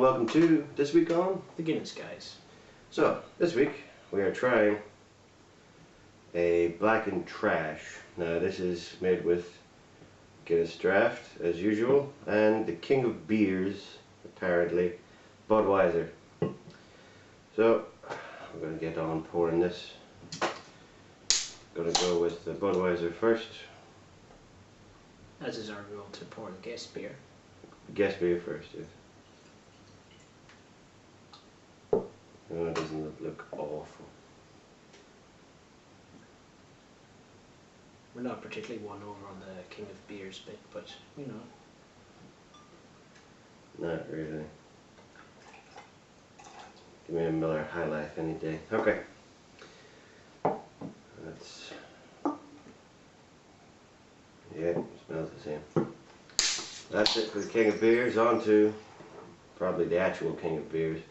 welcome to This Week on The Guinness Guys. So, this week we are trying a blackened trash. Now this is made with Guinness Draught as usual and the king of beers, apparently, Budweiser. So, we're going to get on pouring this. Going to go with the Budweiser first. As is our rule to pour the guest beer. Guest beer first, yes. No, it doesn't look awful. We're not particularly won over on the king of beers bit, but you know. Not really. Give me a Miller High Life any day. Okay. That's... yeah, smells the same. That's it for the king of beers. On to probably the actual king of beers,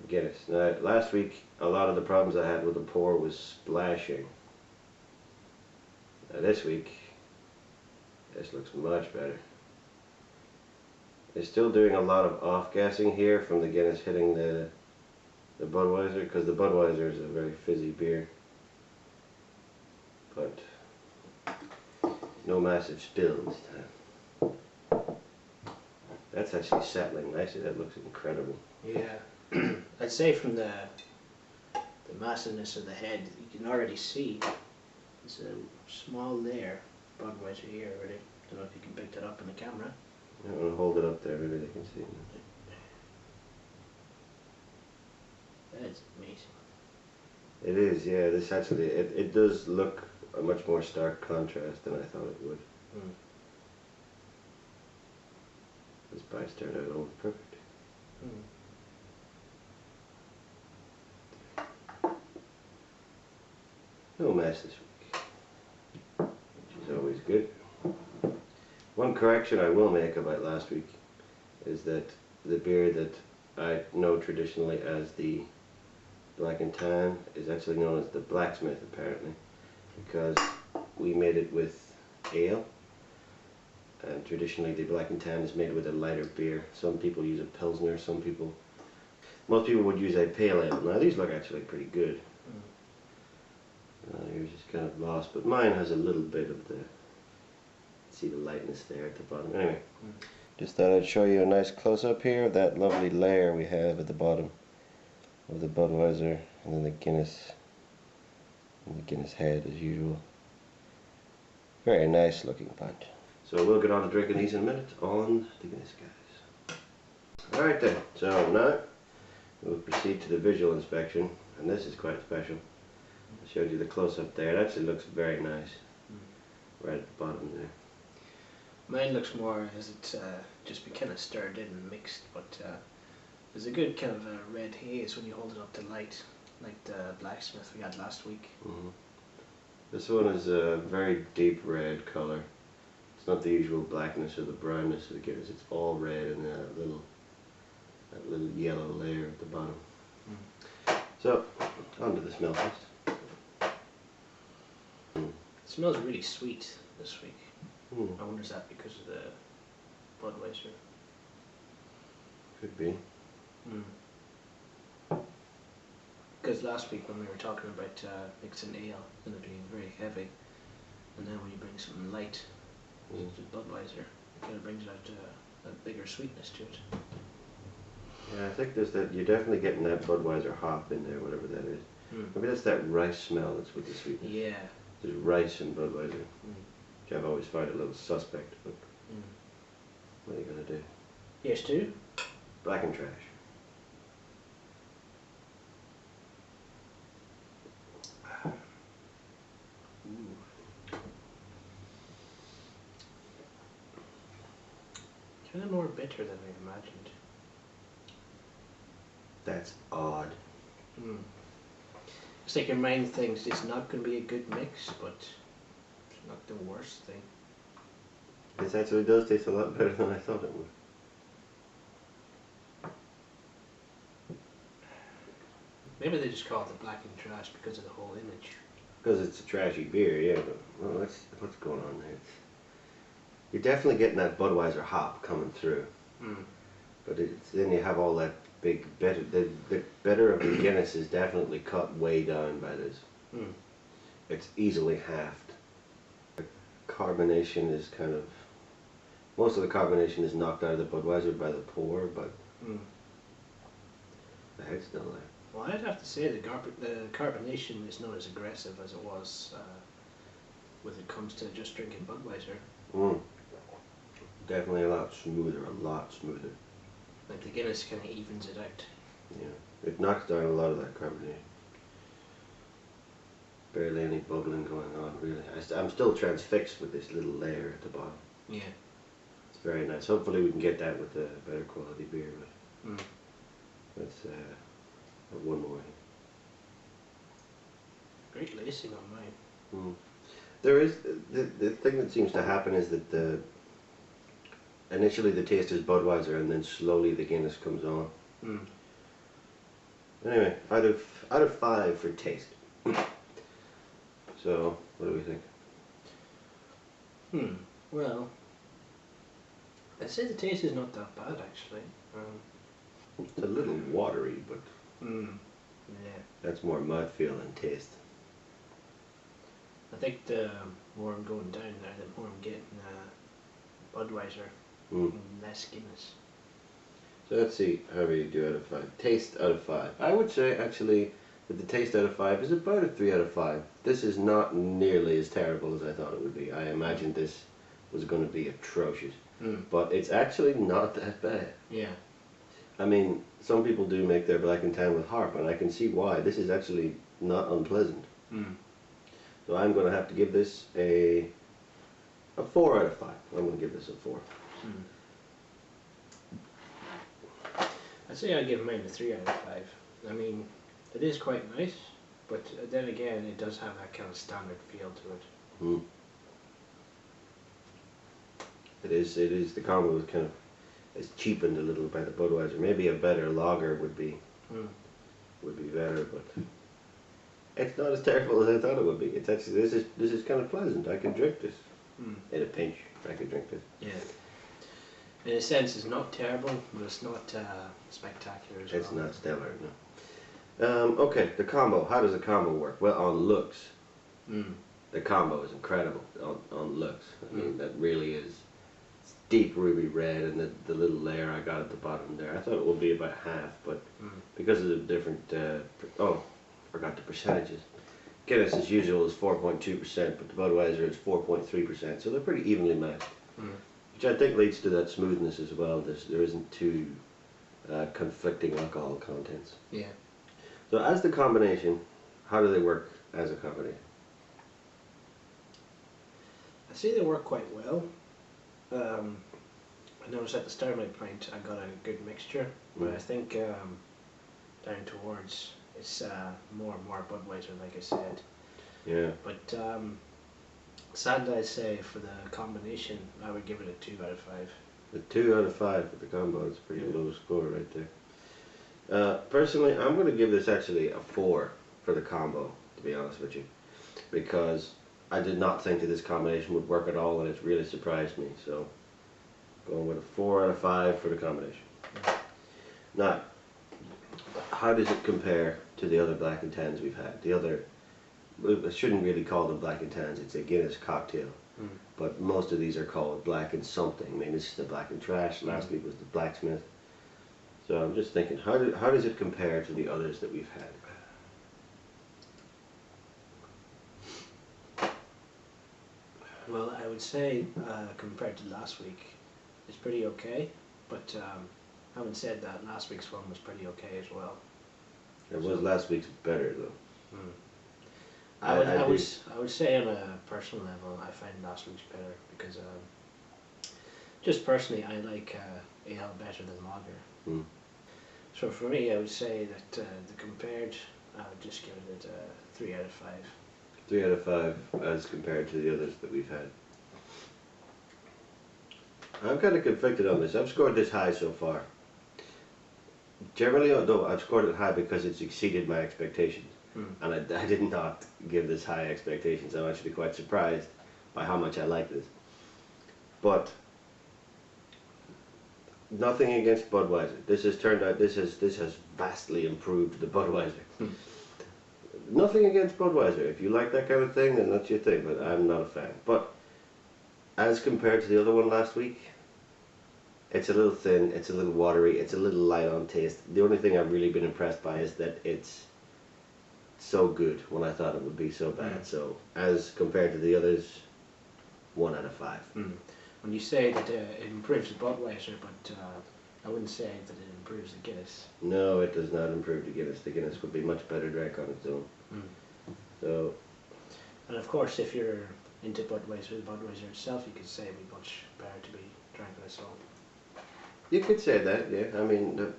Guinness. Now, last week a lot of the problems I had with the pour was splashing. Now, this week this looks much better. It's still doing a lot of off-gassing here from the Guinness hitting the Budweiser, because the Budweiser is a very fizzy beer. But no massive spill this time. That's actually settling nicely. That looks incredible. Yeah. I'd say from the massiveness of the head, you can already see there's a small layer of Budweiser here already. Don't know if you can pick that up in the camera. I'm going to hold it up there, maybe they can see it. That's amazing. It is, yeah. This actually, it does look a much more stark contrast than I thought it would. Mm. This spice turned out almost perfect. Mm. No mess this week, which is always good. One correction I will make about last week is that the beer that I know traditionally as the Black and Tan is actually known as the Blacksmith, apparently, because we made it with ale, and traditionally the Black and Tan is made with a lighter beer. Some people use a Pilsner, most people would use a pale ale. Now these look actually pretty good. Yours is kind of lost, but mine has a little bit of the, see the lightness there at the bottom. Anyway, just thought I'd show you a nice close-up here of that lovely layer we have at the bottom of the Budweiser, and then the Guinness head as usual. Very nice looking pint. So we'll get on to drinking these in a minute on the Guinness Guys. Alright then, so now we'll proceed to the visual inspection, and this is quite special. I showed you the close-up there. It actually looks very nice. Right at the bottom there. Mine looks more as it just been kind of stirred in and mixed, but there's a good kind of a red haze when you hold it up to light, like the Blacksmith we had last week. This one is a very deep red color. It's not the usual blackness or the brownness of the Guinness. It's all red and that little yellow layer at the bottom. So, on to the smell test. It smells really sweet this week. I wonder is that because of the Budweiser? Could be. Because last week when we were talking about mixing ale and it being very heavy, and then when you bring something light, such as Budweiser, it kind of brings out a bigger sweetness to it. Yeah, I think there's that. You're definitely getting that Budweiser hop in there, whatever that is. Maybe that's that rice smell that's with the sweetness. Yeah. There's rice in Budweiser, which I've always found a little suspect, but what are you going to do? Here's two. Black and trash. Kind of more bitter than I imagined. That's odd. It's like your mind thinks it's not going to be a good mix, but it's not the worst thing. This actually does taste a lot better than I thought it would. Maybe they just call it the black and trash because of the whole image. Because it's a trashy beer, yeah, but well, what's going on there? You're definitely getting that Budweiser hop coming through. But then you have all that big bitter. The bitter of the Guinness is definitely cut way down by this. Mm. It's easily halved. The carbonation is kind of, most of the carbonation is knocked out of the Budweiser by the pour, but the head's still there. Well, I'd have to say the carbonation is not as aggressive as it was when it comes to just drinking Budweiser. Definitely a lot smoother, Like the Guinness kind of evens it out. Yeah, it knocks down a lot of that carbonation. Barely any bubbling going on, really. I'm still transfixed with this little layer at the bottom. Yeah. It's very nice. Hopefully we can get that with a better quality beer. But let's one more. Great lacing on mine. There is the thing that seems to happen is that initially the taste is Budweiser and then slowly the Guinness comes on. Anyway, out of 5 for taste. So what do we think? Well, I'd say the taste is not that bad actually. It's a little watery, but yeah. that's more mouthfeel than taste. I think the more I'm going down there, the more I'm getting Budweiser and less Guinness. So let's see how you do out of 5. Taste out of 5. I would say actually that the taste out of 5 is about a 3 out of 5. This is not nearly as terrible as I thought it would be. I imagined this was going to be atrocious. But it's actually not that bad. Yeah. I mean, some people do make their black and tan with harp, and I can see why. This is actually not unpleasant. So I'm going to have to give this a 4 out of 5. I'm going to give this a 4. I'd say I'd give mine a 3 out of 5. I mean, it is quite nice, but then again, it does have that kind of standard feel to it. It is. The combo is kind of, it's cheapened a little by the Budweiser. Maybe a better lager would be better, but it's not as terrible as I thought it would be. It's actually this is kind of pleasant. I could drink this in a pinch. I could drink this. Yeah. In a sense, it's not terrible, but it's not spectacular as well. It's not stellar, no. Okay, the combo. How does the combo work? Well, on looks, the combo is incredible. On looks, I mean, that really is. It's deep ruby red, and the little layer I got at the bottom there. I thought it would be about half, but because of the different. Forgot the percentages. Guinness, as usual, is 4.2%, but the Budweiser is 4.3%, so they're pretty evenly matched. Which I think leads to that smoothness as well. There isn't too conflicting alcohol contents. Yeah. So as the combination, how do they work as a combination? I see they work quite well. I noticed at the start of my pint I got a good mixture, but I think down towards it's more and more Budweiser, like I said. Yeah. But sadly, I'd say for the combination, I would give it a 2 out of 5. The 2 out of 5 for the combo is a pretty low score right there. Personally, I'm going to give this actually a 4 for the combo, to be honest with you, because I did not think that this combination would work at all, and it's really surprised me. So, going with a 4 out of 5 for the combination. Now, how does it compare to the other black and tans we've had? The other, I shouldn't really call them black and tans. It's a Guinness cocktail, but most of these are called black and something. I mean, this is the black and trash. Last week was the blacksmith. So I'm just thinking, how does it compare to the others that we've had? Well, I would say compared to last week, it's pretty okay. But having said that, last week's one was pretty okay as well. It was last week's better though. I would say on a personal level, I find last week's better because just personally, I like ale better than lager. So for me, I would say that the compared, I would just give it a 3 out of 5. 3 out of 5 as compared to the others that we've had. I'm kind of conflicted on this. I've scored this high so far. Generally, though, I've scored it high because it's exceeded my expectations. And I did not give this high expectations. I'm actually quite surprised by how much I like this. But nothing against Budweiser. This has turned out, this has vastly improved the Budweiser. Nothing against Budweiser. If you like that kind of thing, then that's your thing, but I'm not a fan. But as compared to the other one last week, it's a little thin, it's a little watery, it's a little light on taste. The only thing I've really been impressed by is that it's so good when I thought it would be so bad. So as compared to the others, 1 out of 5. When you say that it improves the Budweiser, but I wouldn't say that it improves the Guinness. No, it does not improve the Guinness. The Guinness would be much better drank on its own. So, and of course, if you're into Budweiser, the Budweiser itself, you could say would be much better to be drank on its own. you could say that, yeah. I mean,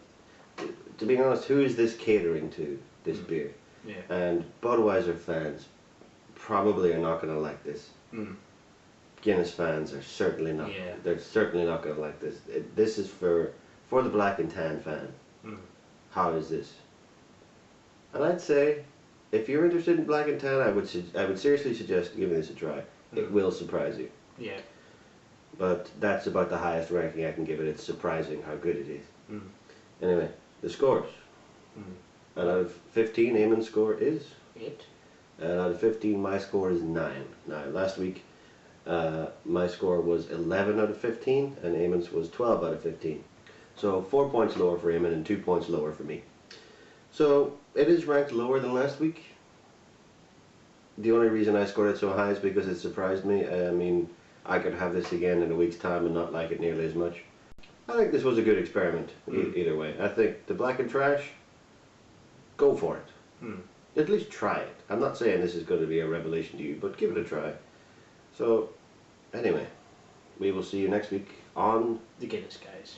to be honest, who is this catering to, this beer? Yeah. And Budweiser fans probably are not going to like this. Guinness fans are certainly not. Yeah. They're certainly not going to like this. This is for the black and tan fan. How is this? And I'd say, if you're interested in black and tan, I would seriously suggest giving this a try. It will surprise you. Yeah. But that's about the highest ranking I can give it. It's surprising how good it is. Anyway, the scores. And out of 15, Eamon's score is? 8. And out of 15, my score is 9. Now, last week, my score was 11 out of 15, and Eamon's was 12 out of 15. So 4 points lower for Eamon and 2 points lower for me. So it is ranked lower than last week. The only reason I scored it so high is because it surprised me. I mean, I could have this again in a week's time and not like it nearly as much. I think this was a good experiment, either way. I think the black and trash, go for it. At least try it. I'm not saying this is going to be a revelation to you, but give it a try. So, anyway, we will see you next week on The Guinness guys.